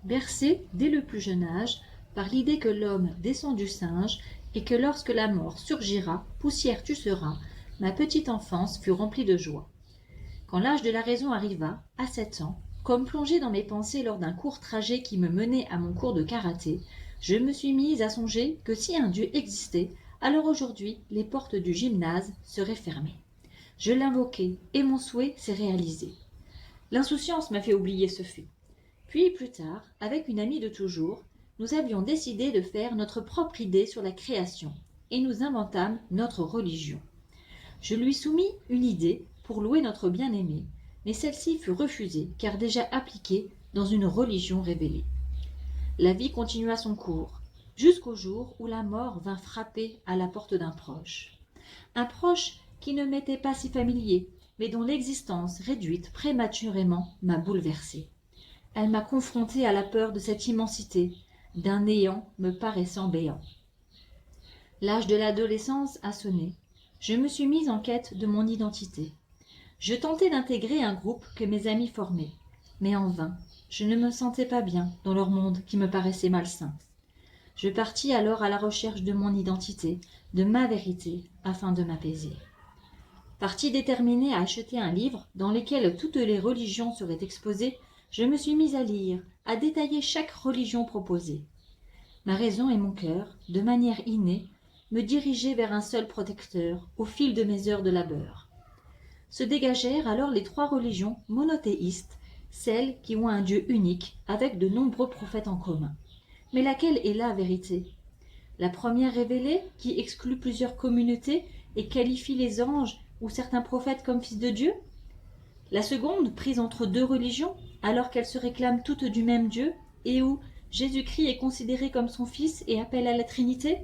bercée dès le plus jeune âge par l'idée que l'homme descend du singe et que lorsque la mort surgira, poussière tu seras, ma petite enfance fut remplie de joie. Quand l'âge de la raison arriva, à 7 ans, comme plongée dans mes pensées lors d'un court trajet qui me menait à mon cours de karaté, je me suis mise à songer que si un Dieu existait, alors aujourd'hui les portes du gymnase seraient fermées. Je l'invoquai et mon souhait s'est réalisé. L'insouciance m'a fait oublier ce fait. Puis plus tard, avec une amie de toujours, nous avions décidé de faire notre propre idée sur la création et nous inventâmes notre religion. Je lui soumis une idée pour louer notre bien-aimé, mais celle-ci fut refusée car déjà appliquée dans une religion révélée. La vie continua son cours, jusqu'au jour où la mort vint frapper à la porte d'un proche. Un proche qui ne m'était pas si familier, mais dont l'existence réduite prématurément m'a bouleversée. Elle m'a confrontée à la peur de cette immensité, d'un néant me paraissant béant. L'âge de l'adolescence a sonné. Je me suis mise en quête de mon identité. Je tentais d'intégrer un groupe que mes amis formaient, mais en vain. Je ne me sentais pas bien dans leur monde qui me paraissait malsain. Je partis alors à la recherche de mon identité, de ma vérité, afin de m'apaiser. Partie déterminée à acheter un livre dans lequel toutes les religions seraient exposées, je me suis mise à lire, à détailler chaque religion proposée. Ma raison et mon cœur, de manière innée, me dirigeaient vers un seul protecteur au fil de mes heures de labeur. Se dégagèrent alors les 3 religions monothéistes, celles qui ont un Dieu unique avec de nombreux prophètes en commun. Mais laquelle est la vérité? La première révélée, qui exclut plusieurs communautés et qualifie les anges ou certains prophètes comme fils de Dieu? La seconde, prise entre 2 religions, alors qu'elles se réclament toutes du même Dieu, et où Jésus-Christ est considéré comme son fils et appelle à la Trinité?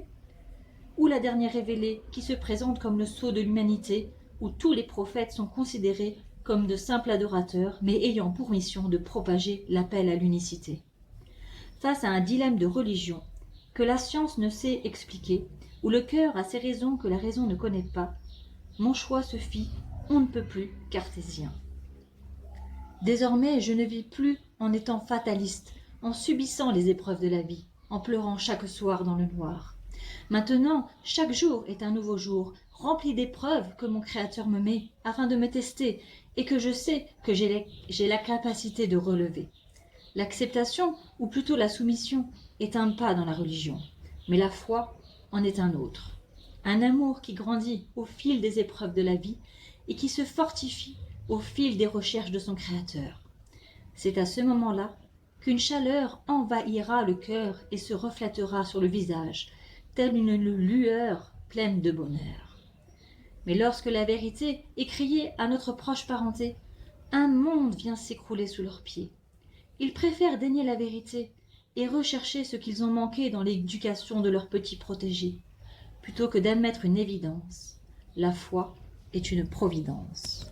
Ou la dernière révélée, qui se présente comme le sceau de l'humanité, où tous les prophètes sont considérés comme de simples adorateurs, mais ayant pour mission de propager l'appel à l'unicité. Face à un dilemme de religion, que la science ne sait expliquer, où le cœur a ses raisons que la raison ne connaît pas, mon choix se fit, on ne peut plus, cartésien. Désormais, je ne vis plus en étant fataliste, en subissant les épreuves de la vie, en pleurant chaque soir dans le noir. Maintenant, chaque jour est un nouveau jour, rempli d'épreuves que mon Créateur me met afin de me tester et que je sais que j'ai la capacité de relever. L'acceptation, ou plutôt la soumission, est un pas dans la religion, mais la foi en est un autre. Un amour qui grandit au fil des épreuves de la vie et qui se fortifie au fil des recherches de son Créateur. C'est à ce moment-là qu'une chaleur envahira le cœur et se reflètera sur le visage, telle une lueur pleine de bonheur. Mais lorsque la vérité est criée à notre proche parenté, un monde vient s'écrouler sous leurs pieds. Ils préfèrent dénier la vérité et rechercher ce qu'ils ont manqué dans l'éducation de leurs petits protégés, plutôt que d'admettre une évidence. La foi est une providence.